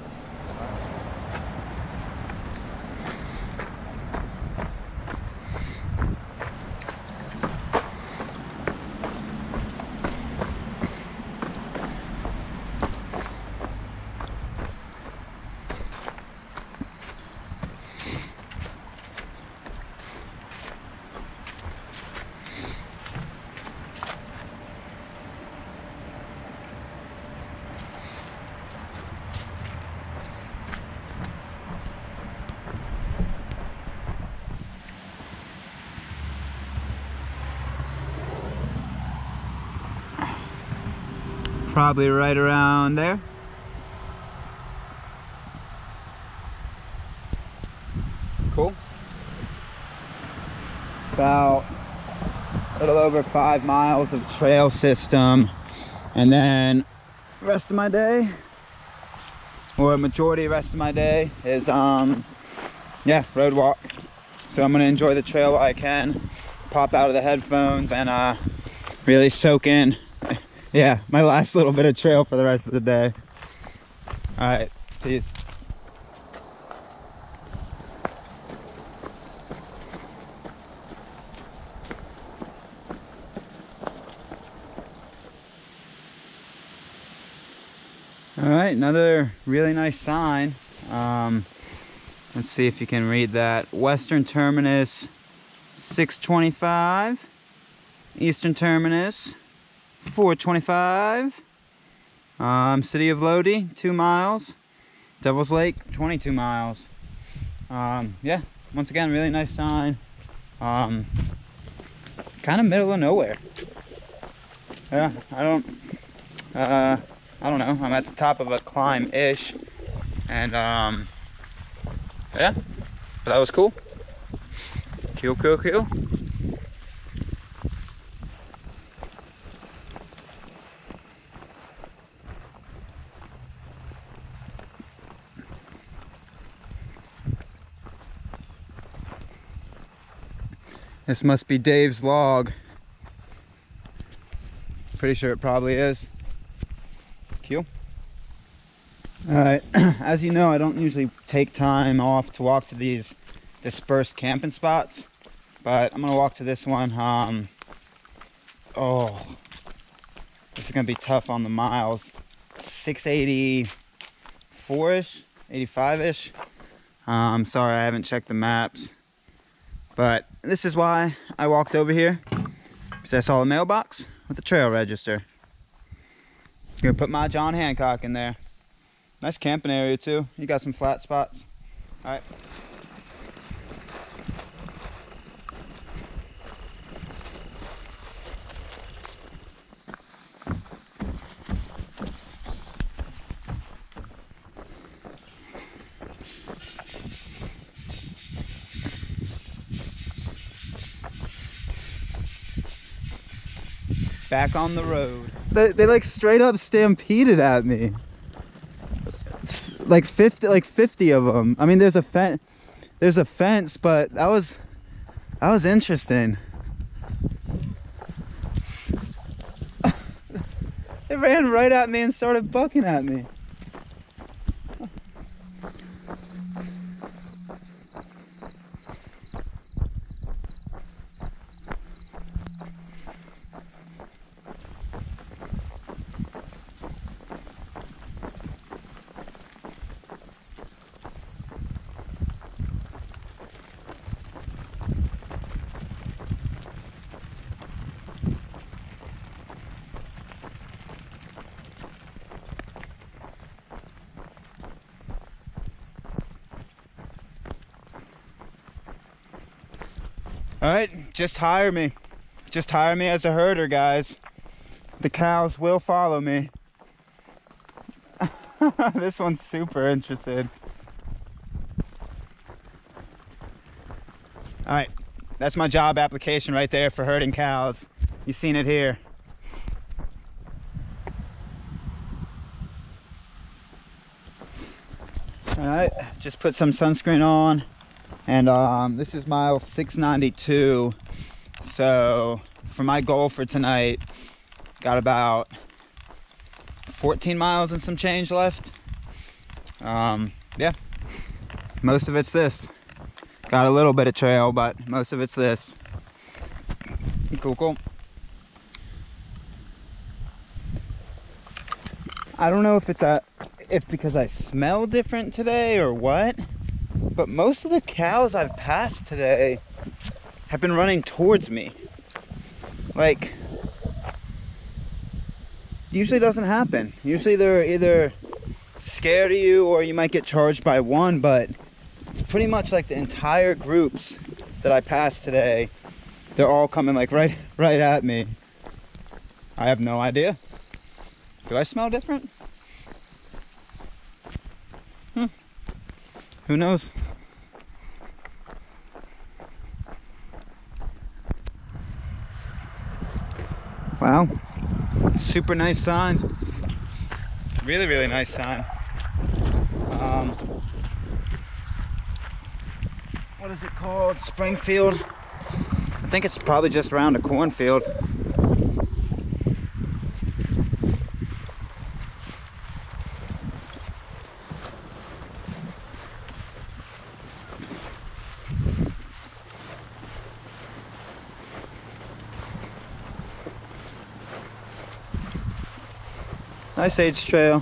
Probably right around there. Cool. About a little over 5 miles of trail system, and then rest of my day, or majority rest of my day, is yeah, road walk. So I'm gonna enjoy the trail while I can, pop out of the headphones, and really soak in, yeah, my last little bit of trail for the rest of the day. All right, peace. All right, another really nice sign. Let's see if you can read that. Western terminus 625, eastern terminus 425, city of Lodi 2 miles, Devil's Lake 22 miles. Yeah, once again, really nice sign. Kind of middle of nowhere. Yeah, I don't know, I'm at the top of a climb-ish, and yeah, but that was cool. Cool, cool, cool. This must be Dave's log. Pretty sure it probably is. Cool. Alright, as you know, I don't usually take time off to walk to these dispersed camping spots. but I'm gonna walk to this one. Oh, this is gonna be tough on the miles. 684-ish, 85-ish. Sorry, I haven't checked the maps, but this is why I walked over here, because I saw a mailbox with a trail register. Gonna put my John Hancock in there. Nice camping area too. You got some flat spots. All right. Back on the road. They like straight up stampeded at me. Like 50 of them. I mean, there's a fence, but that was interesting. They ran right at me and started bucking at me. All right, just hire me. Just hire me as a herder, guys. The cows will follow me. This one's super interested. All right, that's my job application right there for herding cows. You've seen it here. All right, just put some sunscreen on. And this is mile 692. So for my goal for tonight, got about 14 miles and some change left. Yeah, most of it's this. Got a little bit of trail, but most of it's this. Cool. I don't know if it's because I smell different today or what, but most of the cows I've passed today have been running towards me. Like, usually doesn't happen. Usually they're either scared of you or you might get charged by one, but it's pretty much like the entire groups that I passed today, they're all coming like right at me. I have no idea. Do I smell different? Who knows? Wow, super nice sign. Really nice sign. What is it called? Springfield? I think it's probably just around a cornfield. Nice age trail.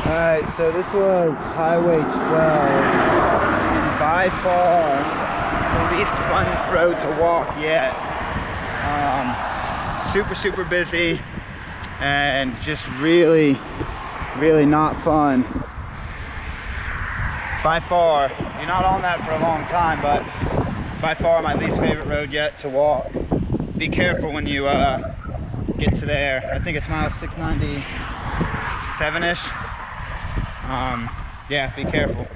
Alright, so this was Highway 12, and by far the least fun road to walk yet. Super busy. And just really not fun. By far, you're not on that for a long time, but by far my least favorite road yet to walk. Be careful when you get to there. I think it's mile 697-ish. Yeah, be careful.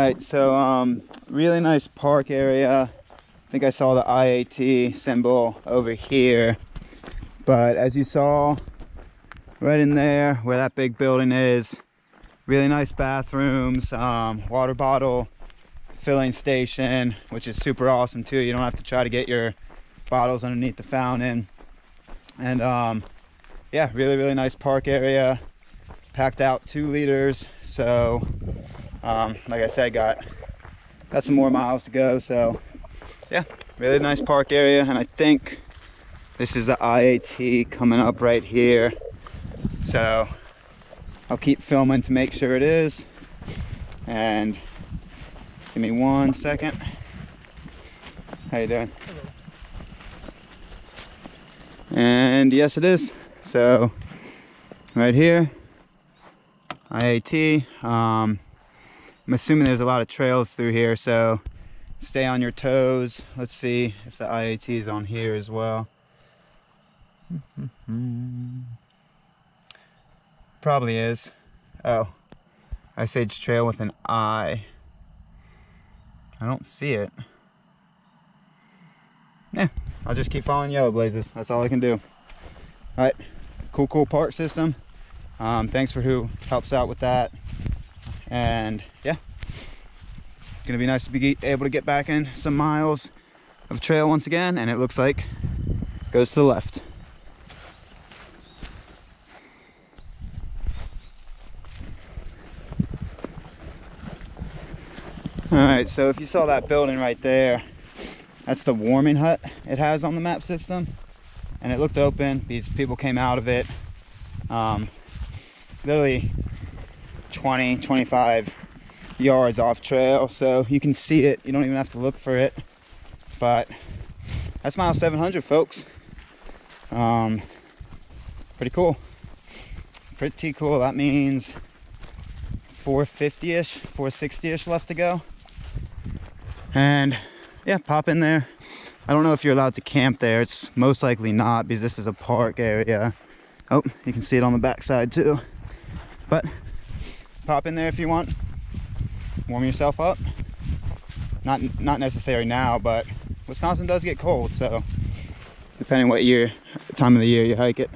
right, so really nice park area. I think I saw the IAT symbol over here, but as you saw right in there where that big building is, really nice bathrooms, water bottle filling station, which is super awesome too. You don't have to try to get your bottles underneath the fountain. And yeah, really nice park area, packed out 2 liters. So like I said, got some more miles to go. So yeah, really nice park area. And I think this is the IAT coming up right here, so I'll keep filming to make sure it is. And give me 1 second. How you doing? And yes, it is. So right here, IAT. I'm assuming there's a lot of trails through here, so stay on your toes. Let's see if the IAT is on here as well. Probably is. Oh, Ice Age Trail with an I. I don't see it. Yeah, I'll just keep following yellow blazes. That's all I can do. All right, cool park system. Thanks for who helps out with that. And yeah, gonna be nice to be able to get back in some miles of trail once again. And it looks like it goes to the left. All right, so if you saw that building right there, that's the warming hut it has on the map system. And it looked open. These people came out of it. Literally 20-25 yards off trail, so you can see it. You don't even have to look for it. But that's mile 700, folks. Pretty cool. Pretty cool. That means 450-ish, 460-ish left to go. And yeah, pop in there. I don't know if you're allowed to camp there. It's most likely not, because this is a park area. Oh, you can see it on the backside too. But pop in there if you want. Warm yourself up. Not necessary now, but Wisconsin does get cold, so depending what time of the year you hike it.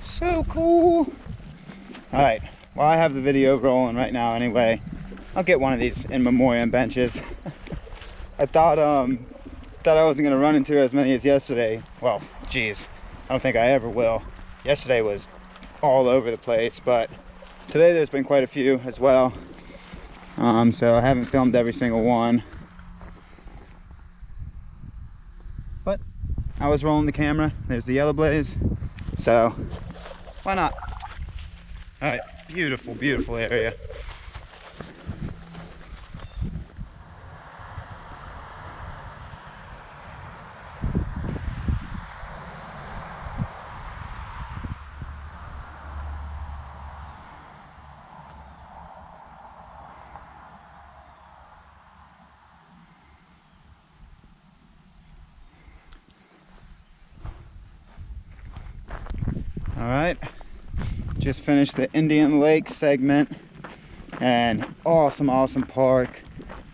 So cool. All right, well, I have the video rolling right now anyway. I'll get one of these in memoriam benches. I thought I wasn't gonna run into as many as yesterday. Well, geez, I don't think I ever will. Yesterday was all over the place, but today there's been quite a few as well. So I haven't filmed every single one. I was rolling the camera. There's the yellow blaze. So why not? All right, beautiful, beautiful area. All right, just finished the Indian Lake segment, and awesome park.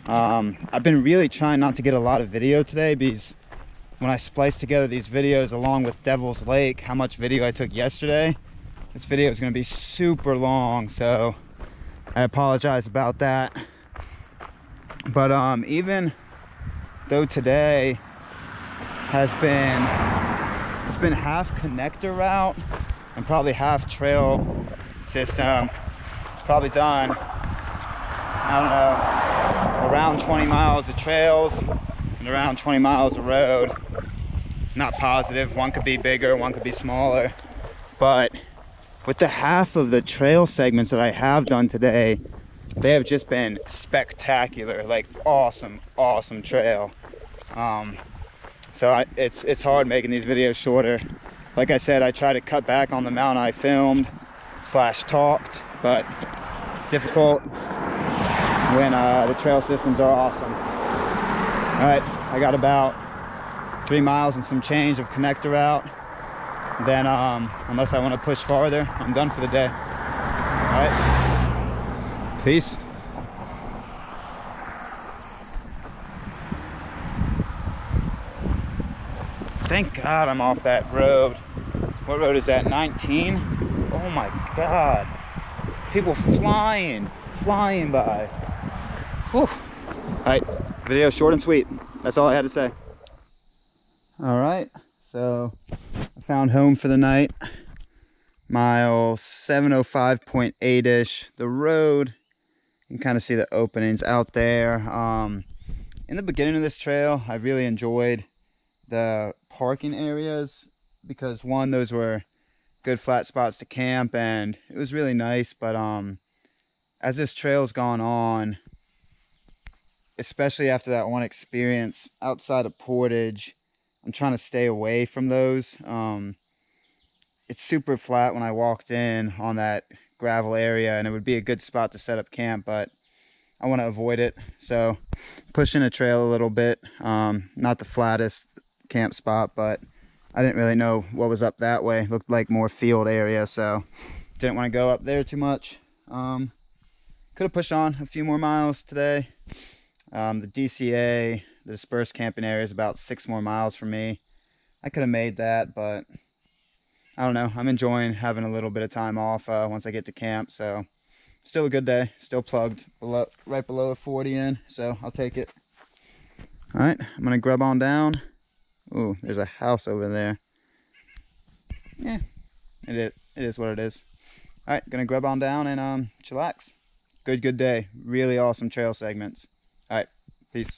I've been really trying not to get a lot of video today because when I splice together these videos along with Devil's Lake, how much video I took yesterday, this video is going to be super long, so I apologize about that. But even though today has been, it's been half connector route and probably half trail system, probably done, I don't know, around 20 miles of trails and around 20 miles of road. Not positive, one could be bigger, one could be smaller, but with the half of the trail segments that I have done today, they have just been spectacular, like awesome trail. So it's hard making these videos shorter. Like I said, I try to cut back on the amount I filmed / talked, but difficult when the trail systems are awesome. All right, I got about 3 miles and some change of connector route. Then unless I want to push farther, I'm done for the day. All right, peace. Thank God I'm off that road. What road is that, 19? Oh my God. People flying by. Whew. All right, video short and sweet. That's all I had to say. All right, so I found home for the night. Mile 705.8-ish. The road, you can kind of see the openings out there. In the beginning of this trail, I really enjoyed the parking areas because one, those were good flat spots to camp and it was really nice. But as this trail's gone on, especially after that one experience outside of Portage, I'm trying to stay away from those. It's super flat when I walked in on that gravel area, and it would be a good spot to set up camp, but I want to avoid it. So pushing a trail a little bit. Not the flattest camp spot, but I didn't really know what was up that way. Looked like more field area, so didn't want to go up there too much. Could have pushed on a few more miles today. The DCA, the dispersed camping area, is about 6 more miles from me. I could have made that, but I don't know. I'm enjoying having a little bit of time off once I get to camp, so still a good day. Still plugged right below a 40 in, so I'll take it. All right, I'm gonna grub on down. Ooh, there's a house over there. Yeah, it is what it is. All right, gonna grub on down and chillax. Good day. Really awesome trail segments. All right, peace.